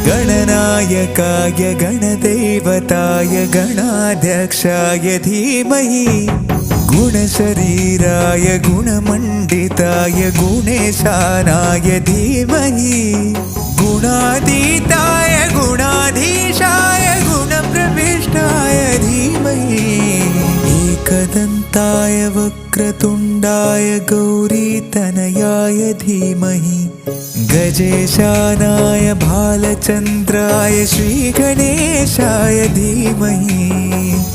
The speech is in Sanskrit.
गणनायकाय गणदेवताय गणाध्यक्षाय धीमहि गुणशरीराय गुणमण्डिताय गुणेशानाय धीमहि गुणातीताय गुणाधीशाय गुणप्रविष्टाय धीमहि एकदन्ताय वक्रतुण्डाय गौरीतनयाय धीमहि गजेशानाय भालचन्द्राय श्रीगणेशाय धीमहि